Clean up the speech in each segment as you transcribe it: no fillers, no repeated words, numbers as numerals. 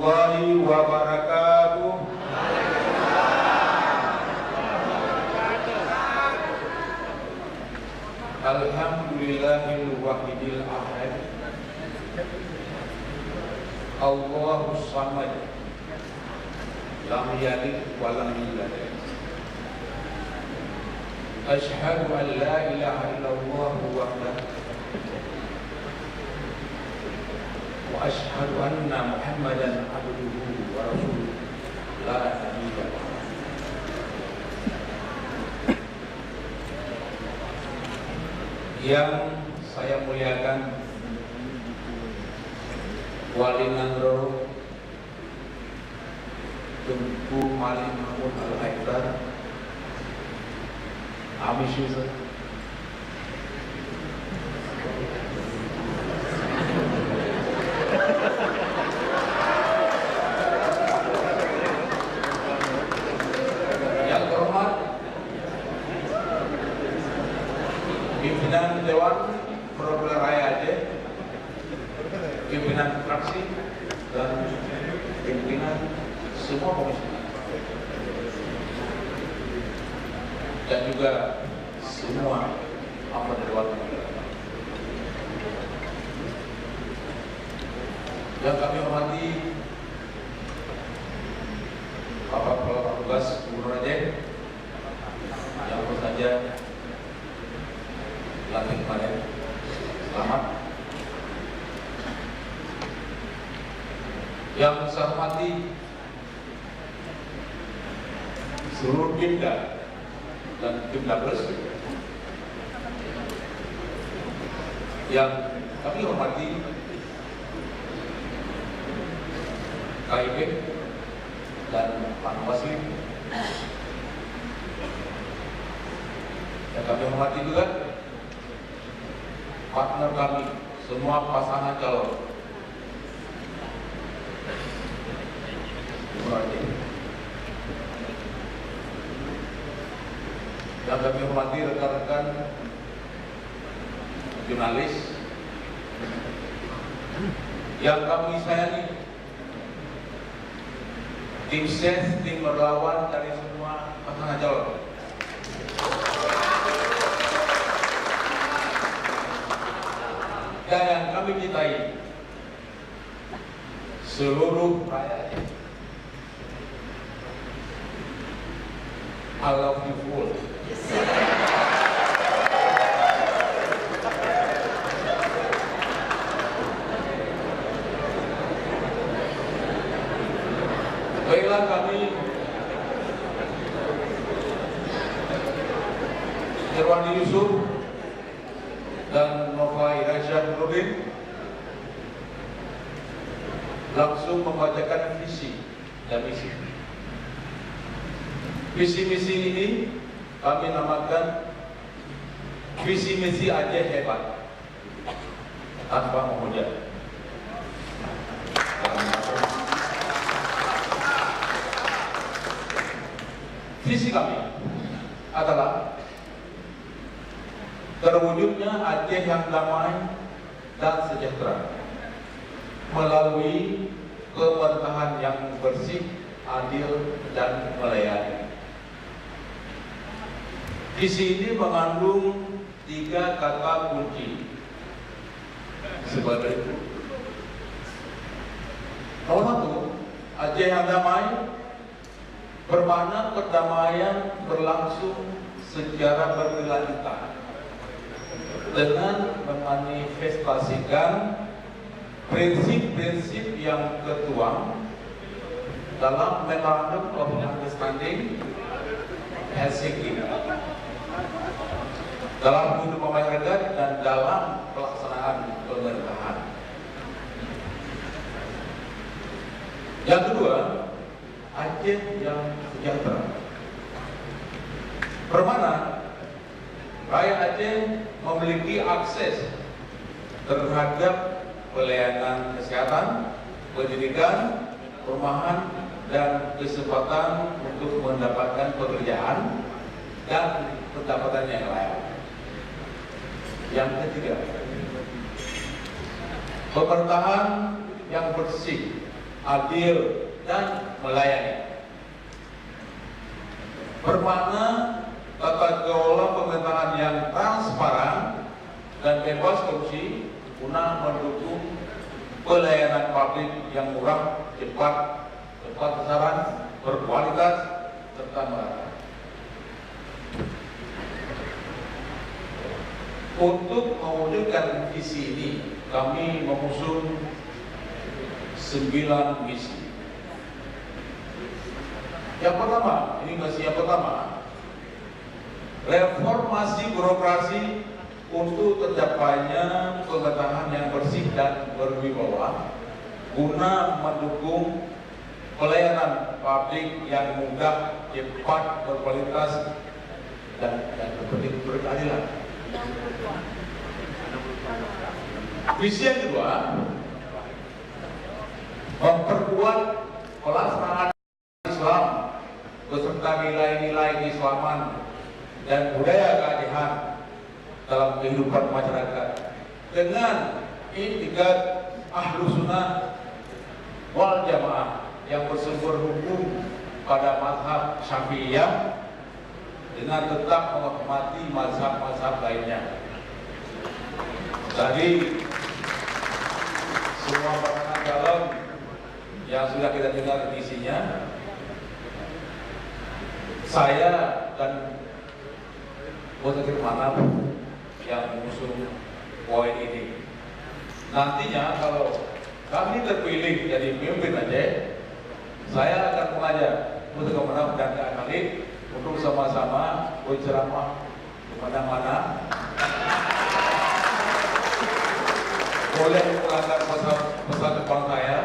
warahmatullahi wabarakatuh. Alhamdulillahil wahidil ahad, Allahus samad, lam yalid wa lam yulad. Asyhadu an la ilaha illallah wahdahu wa asyhadu anna Muhammadan abduhu wa rasuluh la nabiyya ba'dahu. Yang saya muliakan Wali Nandro Tunku Malik Mahmud Al-Haidar Abi Syuza, yang terhormat pimpinan Dewan Perwakilan Rakyat Aceh, pimpinan fraksi dan pimpinan semua komisi, dan juga semua anggota Dewan Perwakilan. Yang kami hormati Bapak Kepala Tugas Gubernur Aceh yang baru saja lantik kemarin, selamat. Yang saya hormati seluruh Pimda dan Pimdabes yang kami hormati, KIP dan Pak Wasli, yang kami hormati juga partner kami, semua pasangan calon. Yang kami hormati rekan-rekan jurnalis yang kami sayangi, tim ses, tim relawan dari semua pasangan calon. Dan yang kami cintai, seluruh rakyat Aceh. I love you all. Baiklah, kami Irwandi Yusuf dan Nova Irasyah Nurdin langsung membacakan visi dan misi. Visi misi ini kami namakan visi misi Aceh hebat tanpa memuja. Visi kami adalah terwujudnya Aceh yang damai dan sejahtera melalui pemerintahan yang bersih, adil, dan melayani. Visi ini mengandung 3 kata kunci sebagai berikut. Nomor 1, Aceh yang damai bermakna perdamaian berlangsung secara berkelanjutan dengan memanifestasikan prinsip-prinsip yang tertuang dalam Memorandum of Understanding Helsinki, dalam Kudu Pemayaran dan dalam pelaksanaan pemerintahan. Yang kedua, Aceh yang sejahtera bermana rakyat Aceh memiliki akses terhadap pelayanan kesehatan, pendidikan, perumahan, dan kesempatan untuk mendapatkan pekerjaan dan pendapatan yang layak. Yang ketiga, pemerintahan yang bersih, adil, dan melayani. Bermakna tata kelola pemerintahan yang transparan dan bebas korupsi guna mendukung pelayanan publik yang murah, cepat, tepat sasaran, berkualitas, serta merata. Untuk mewujudkan visi ini, kami mengusung 9 misi. Yang pertama, ini misi yang pertama, reformasi birokrasi untuk tercapainya pemerintahan yang bersih dan berwibawa guna mendukung pelayanan publik yang mudah, cepat, berkualitas, dan berkeadilan. Visi yang kedua, memperkuat pelaksanaan Islam beserta nilai-nilai keislaman dan budaya keadilan dalam kehidupan masyarakat dengan itikad Ahlus Sunnah wal Jamaah yang bersumber hukum pada mazhab Syafi'iyah dengan tetap menghormati mazhab-mazhab lainnya. Tadi semua pasangan calon yang sudah kita dengar isinya, saya dan Wakil Manap yang mengusung poin ini. Nantinya kalau kami terpilih jadi pemimpin Aceh, saya akan mengajak Wakil Manap dan Kak Khalid untuk sama-sama berceramah kemana-mana, boleh mengangkat pesan depan saya,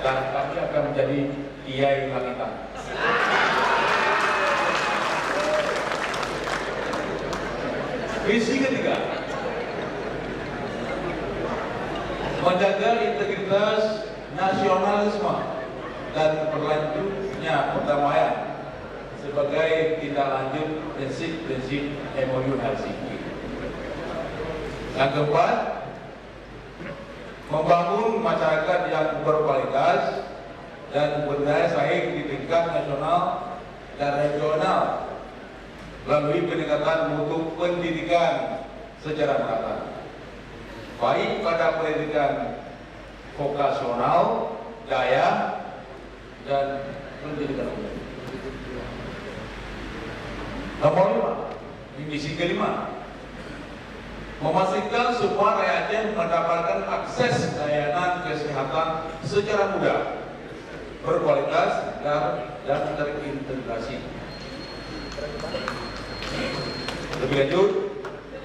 dan kami akan menjadi kiai langitan. Visi ketiga, menjaga integritas nasionalisme dan berlanjutnya perdamaian sebagai tindak lanjut prinsip-prinsip MOU Helsinki. Yang keempat, membangun masyarakat yang berkualitas dan berdaya saing di tingkat nasional dan regional melalui peningkatan mutu pendidikan secara merata, baik pada pendidikan vokasional, daya, dan pendidikan umum. Nomor 5, misi kelima, memastikan semua rakyat Aceh mendapatkan akses layanan kesehatan secara mudah, berkualitas, dan terintegrasi. Lebih lanjut,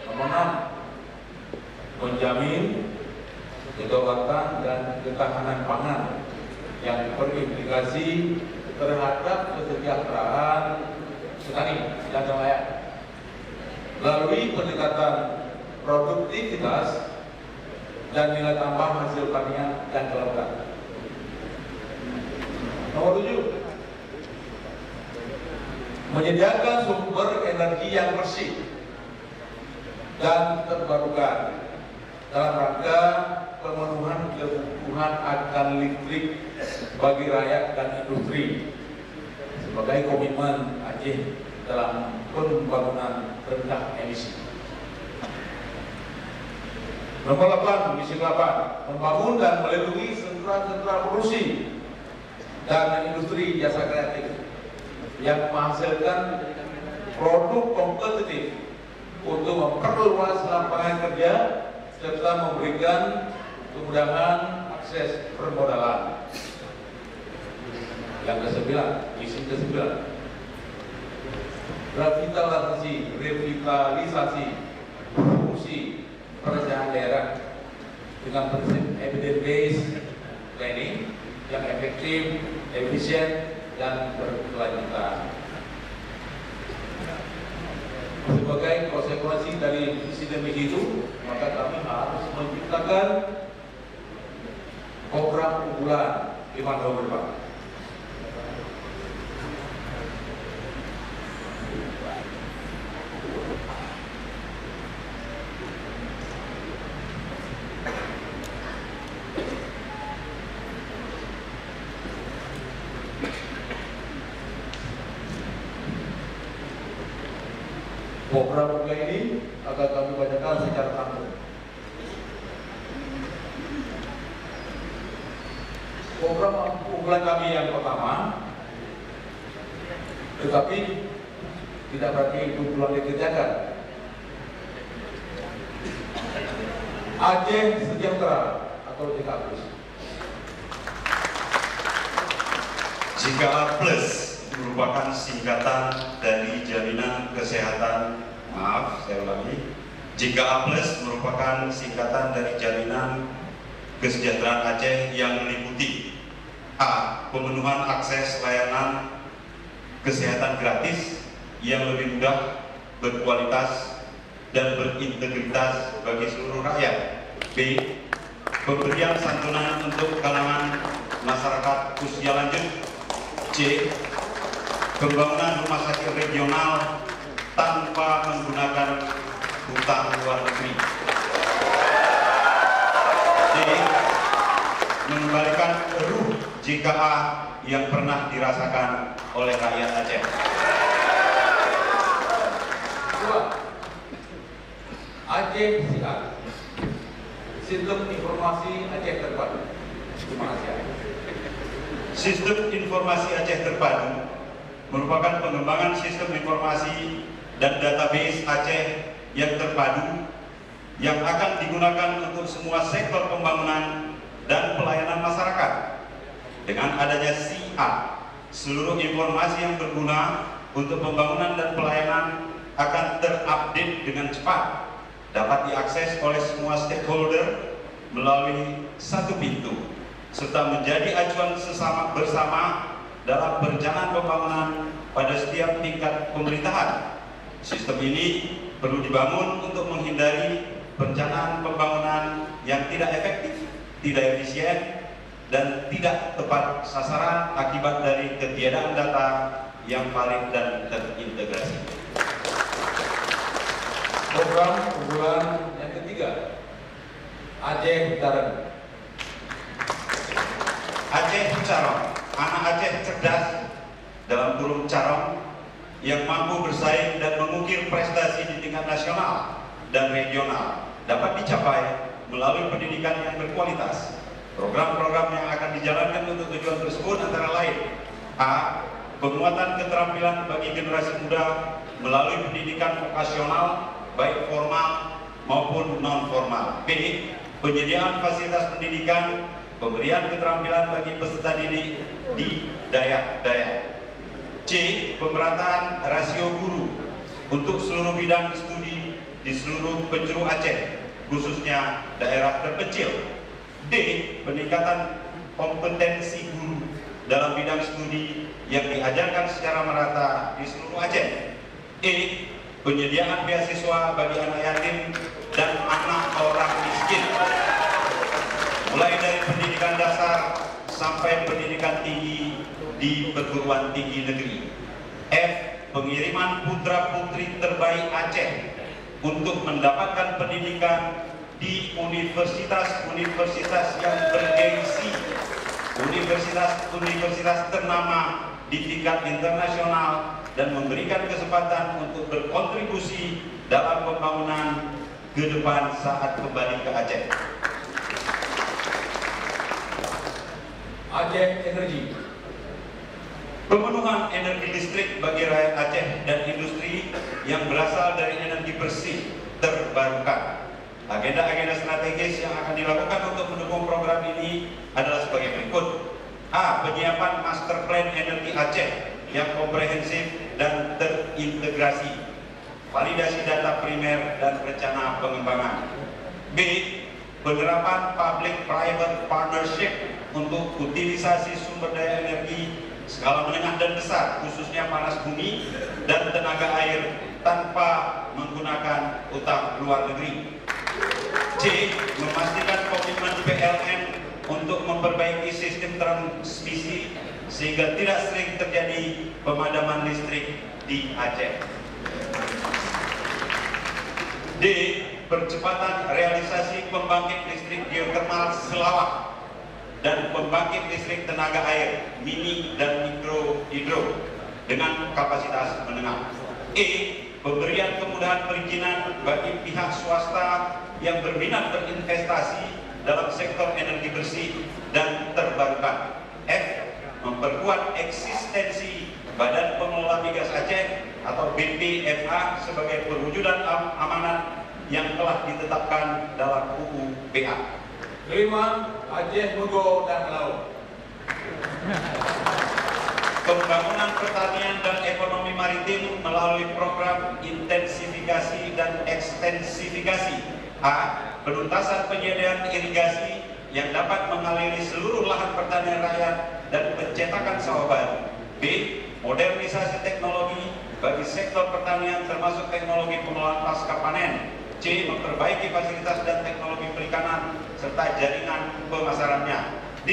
nomor 6, menjamin kedaulatan dan ketahanan pangan yang berimplikasi terhadap kesejahteraan petani dan nelayan melalui peningkatan produktivitas dan nilai tambah hasil pertanian dan kelautan. Nomor 7, menyediakan sumber energi yang bersih dan terbarukan dalam rangka pemenuhan kebutuhan akan listrik bagi rakyat dan industri sebagai komitmen Aceh dalam pembangunan rendah emisi. Nomor 8, misi 8, membangun dan melindungi sentra-sentra produksi dan industri jasa kreatif yang menghasilkan produk kompetitif untuk memperluas lapangan kerja serta memberikan kemudahan akses permodalan. Yang ke-9, misi ke-9, revitalisasi fungsi perencanaan daerah dengan prinsip evidence based planning yang efektif, efisien, dan berkelanjutan. Sebagai konsekuensi dari visi dan misi itu, maka kami harus menciptakan program unggulan 5 tahun ke depan. Program ini akan kami bacakan secara langsung. Program unggulan kami yang pertama, tetapi tidak berarti itu belum dikerjakan. Aceh Sejahtera atau JKA+. JKA+ merupakan singkatan dari Jaminan Kesehatan. JKA+ merupakan singkatan dari Jaminan Kesejahteraan Aceh yang meliputi A. Pemenuhan akses layanan kesehatan gratis yang lebih mudah, berkualitas, dan berintegritas bagi seluruh rakyat. B. Pemberian santunan untuk kalangan masyarakat usia lanjut. C. Pembangunan rumah sakit regional tanpa menggunakan hutang luar negeri. D. Mengembalikan ruh JKA yang pernah dirasakan oleh rakyat Aceh. 2. Aceh Siar, Sistem Informasi Aceh Terpadu. Terima kasih. Sistem Informasi Aceh Terpadu merupakan pengembangan sistem informasi dan database Aceh yang terpadu yang akan digunakan untuk semua sektor pembangunan dan pelayanan masyarakat. Dengan adanya SIA, seluruh informasi yang berguna untuk pembangunan dan pelayanan akan terupdate dengan cepat, dapat diakses oleh semua stakeholder melalui satu pintu, serta menjadi acuan bersama dalam perencanaan pembangunan pada setiap tingkat pemerintahan. Sistem ini perlu dibangun untuk menghindari perencanaan pembangunan yang tidak efektif, tidak efisien, dan tidak tepat sasaran akibat dari ketiadaan data yang valid dan terintegrasi. Program unggulan yang ketiga, Aceh Carong. Aceh Carong, anak Aceh cerdas dalam kurung Carong yang mampu bersaing dan mengukir prestasi di tingkat nasional dan regional dapat dicapai melalui pendidikan yang berkualitas. Program-program yang akan dijalankan untuk tujuan tersebut antara lain: A. Penguatan keterampilan bagi generasi muda melalui pendidikan vokasional baik formal maupun non-formal. B. Penyediaan fasilitas pendidikan, pemberian keterampilan bagi peserta didik di daerah-daerah. C. Pemerataan rasio guru untuk seluruh bidang studi di seluruh penjuru Aceh, khususnya daerah terpencil. D. Peningkatan kompetensi guru dalam bidang studi yang diajarkan secara merata di seluruh Aceh. E. Penyediaan beasiswa bagi anak yatim dan anak orang miskin, mulai dari pendidikan dasar sampai pendidikan tinggi di perguruan tinggi negeri. F. Pengiriman putra-putri terbaik Aceh untuk mendapatkan pendidikan di universitas-universitas yang bergengsi, universitas-universitas ternama di tingkat internasional, dan memberikan kesempatan untuk berkontribusi dalam pembangunan ke depan saat kembali ke Aceh. Aceh Energi. Pemenuhan energi listrik bagi rakyat Aceh dan industri yang berasal dari energi bersih terbarukan. Agenda-agenda strategis yang akan dilakukan untuk mendukung program ini adalah sebagai berikut. A. Penyiapan master plan energi Aceh yang komprehensif dan terintegrasi, validasi data primer dan rencana pengembangan. B. Penerapan public-private partnership untuk utilisasi sumber daya energi skala menengah dan besar, khususnya panas bumi dan tenaga air, tanpa menggunakan utang luar negeri. C. Memastikan komitmen PLN untuk memperbaiki sistem transmisi sehingga tidak sering terjadi pemadaman listrik di Aceh. D. Percepatan realisasi pembangkit listrik geotermal Selawak dan pembangkit listrik tenaga air mini dan mikro hidro dengan kapasitas menengah. E. pemberian kemudahan perizinan bagi pihak swasta yang berminat berinvestasi dalam sektor energi bersih dan terbarukan. F. Memperkuat eksistensi Badan Pengelola Migas Aceh atau BPMA sebagai perwujudan amanat yang telah ditetapkan dalam UU PA. 5. Aceh Mugo dan Laut. Pembangunan pertanian dan ekonomi maritim melalui program intensifikasi dan ekstensifikasi. A. Penuntasan penyediaan irigasi yang dapat mengaliri seluruh lahan pertanian rakyat dan pencetakan sawah baru. B. Modernisasi teknologi bagi sektor pertanian termasuk teknologi pengolahan pasca panen. C. Memperbaiki fasilitas dan teknologi perikanan serta jaringan pemasarannya. D.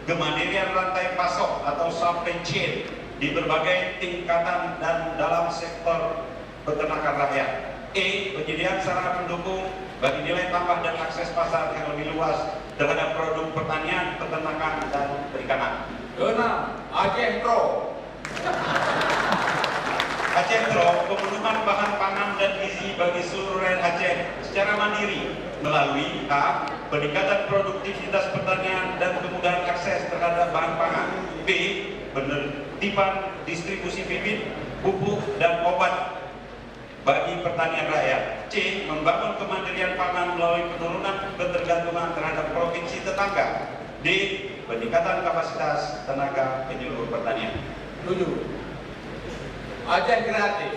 Kemandirian rantai pasok atau supply chain di berbagai tingkatan dan dalam sektor peternakan rakyat. E. Penyediaan sarana pendukung bagi nilai tambah dan akses pasar yang lebih luas terhadap produk pertanian, peternakan, dan perikanan. 6. Aceh Pro. Aceh Pro pemenuhan bahan pangan dan gizi bagi seluruh rakyat Aceh secara mandiri melalui A. Peningkatan produktivitas pertanian dan kemudahan akses terhadap bahan pangan. B. Penertiban distribusi bibit, pupuk, dan obat bagi pertanian rakyat. C. Membangun kemandirian pangan melalui penurunan ketergantungan terhadap provinsi tetangga. D. Peningkatan kapasitas tenaga penyuluh pertanian. 7. Aceh Kreatif.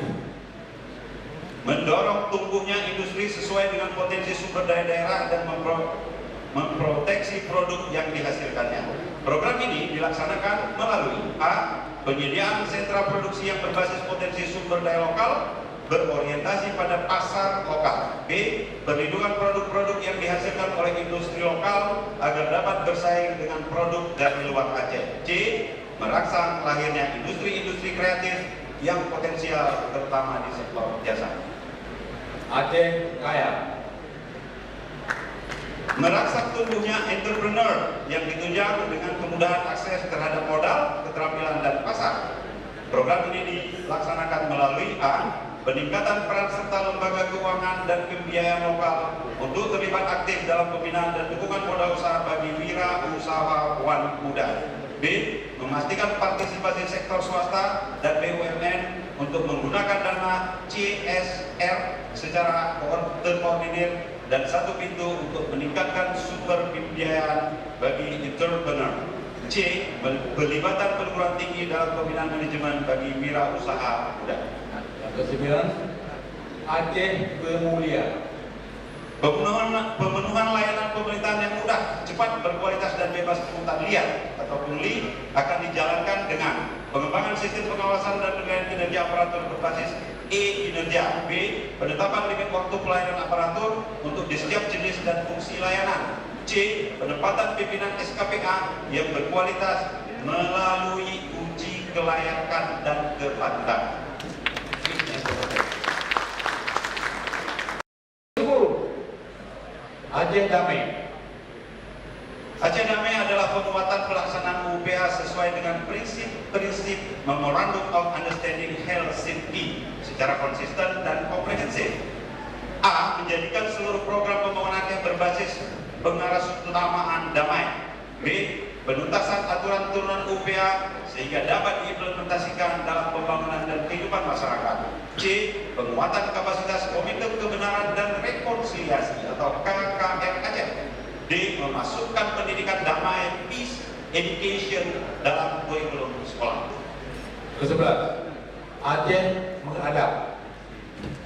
Mendorong tumbuhnya industri sesuai dengan potensi sumber daya daerah dan memproteksi produk yang dihasilkannya. Program ini dilaksanakan melalui A. Penyediaan sentra produksi yang berbasis potensi sumber daya lokal berorientasi pada pasar lokal. B. Perlindungan produk-produk yang dihasilkan oleh industri lokal agar dapat bersaing dengan produk dari luar Aceh. C. Merangsang lahirnya industri-industri kreatif yang potensial terutama di sektor jasa. Aceh Kaya. Merangsang tumbuhnya entrepreneur yang ditunjang dengan kemudahan akses terhadap modal, keterampilan, dan pasar. Program ini dilaksanakan melalui A. Peningkatan peran serta lembaga keuangan dan pembiayaan lokal untuk terlibat aktif dalam pembinaan dan dukungan modal usaha bagi wira usahawan muda. B. Memastikan partisipasi sektor swasta dan BUMN untuk menggunakan dana CSR secara terkoordinir dan satu pintu untuk meningkatkan sumber pembiayaan bagi entrepreneur. C. Pelibatan perguruan tinggi dalam pembinaan manajemen bagi wira usaha muda. Yang ke-9. Aceh Pemulia. Pemenuhan layanan pemerintahan yang mudah, cepat, berkualitas, dan bebas pungutan liar atau pungli akan dijalankan dengan pengembangan sistem pengawasan dan penilaian kinerja aparatur berbasis E-kinerja. B. Penetapan limit waktu pelayanan aparatur untuk di setiap jenis dan fungsi layanan. C. Penempatan pimpinan SKPA yang berkualitas melalui uji kelayakan dan kepatutan. Aceh Damai. Aceh Damai adalah penguatan pelaksanaan UPA sesuai dengan prinsip-prinsip Memorandum of Understanding Health Safety secara konsisten dan komprehensif. A. Menjadikan seluruh program pembangunan yang berbasis pengarahutamaan damai. B. Penuntasan aturan turunan UPA sehingga dapat diimplementasikan dalam pembangunan dan kehidupan masyarakat. C. Penguatan kapasitas Komite Kebenaran dan Rekonsiliasi atau KKR Aceh. D. Memasukkan pendidikan damai peace education dalam kurikulum sekolah. Ke-11. Aceh Menghadap.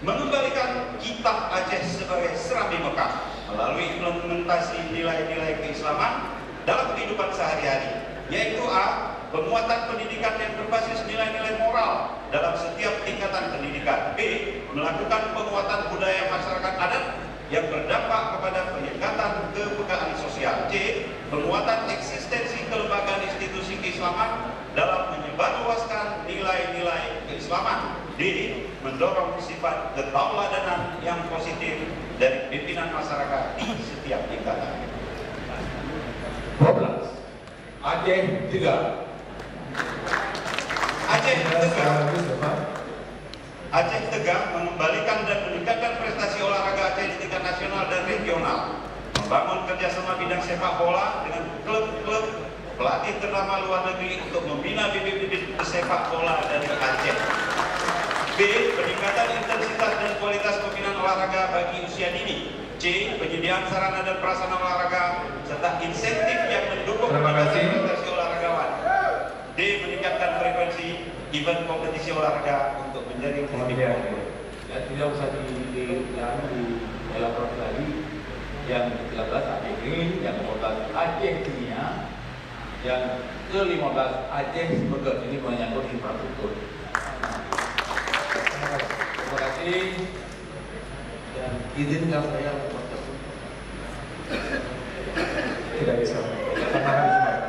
Mengembalikan kitab Aceh sebagai Serambi Mekah melalui implementasi nilai-nilai keislaman dalam kehidupan sehari-hari, yaitu A. Penguatan pendidikan yang berbasis nilai-nilai moral dalam setiap tingkatan pendidikan. B. Melakukan penguatan budaya masyarakat adat yang berdampak kepada peningkatan kepekaan sosial. C. Penguatan eksistensi kelembagaan institusi keislaman dalam menyebarluaskan nilai-nilai keislaman. D. Mendorong sifat ketauladanan yang positif dari pimpinan masyarakat di setiap tingkatan. 12. Aceh Tegak. Aceh Tegak Aceh tegar mengembalikan dan meningkatkan prestasi olahraga Aceh di tingkat nasional dan regional, membangun kerjasama bidang sepak bola dengan klub-klub pelatih ternama luar negeri untuk membina bibit-bibit sepak bola dari Aceh. B. Peningkatan intensitas dan kualitas pembinaan olahraga bagi usia dini. C. Penyediaan sarana dan prasarana olahraga serta insentif yang mendukung peningkatan prestasi olahragawan. D. Meningkatkan frekuensi event kompetisi olahraga untuk menjadi ya, tidak usah dielaborasi lagi. Yang ke-13 Aceh Green, yang ke-14 Aceh Dunia, yang ke-15 Aceh Burger. Ini menyangkut infrastruktur. Terima kasih dan izinkan saya tidak bisa.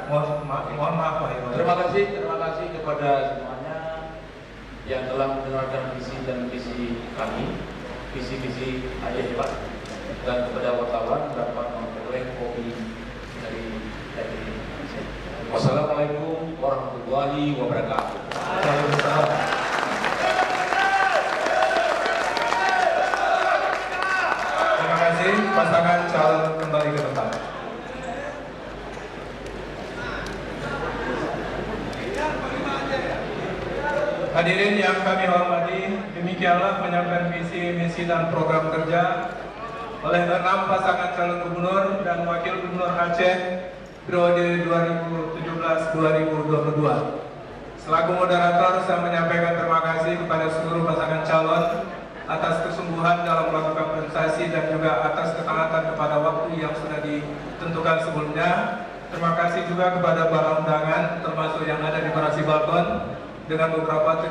Mohon maaf Pak Iwan. Terima kasih kepada semuanya yang telah mendengarkan visi dan misi kami, visi Aceh Hebat, dan kepada wartawan dapat memperoleh kopi dari Aceh. Wassalamualaikum warahmatullahi wabarakatuh. Waalaikumsalam. Terima kasih, pasangan calon kembali ke tempat. Hadirin yang kami hormati, demikianlah penyampaian visi, misi dan program kerja oleh 6 pasangan calon gubernur dan wakil gubernur Aceh periode 2017-2022. Selaku moderator, saya menyampaikan terima kasih kepada seluruh pasangan calon atas kesungguhan dalam melakukan prestasi dan juga atas ketaatan kepada waktu yang sudah ditentukan sebelumnya. Terima kasih juga kepada para undangan, termasuk yang ada di Marasi Balkon, dengan beberapa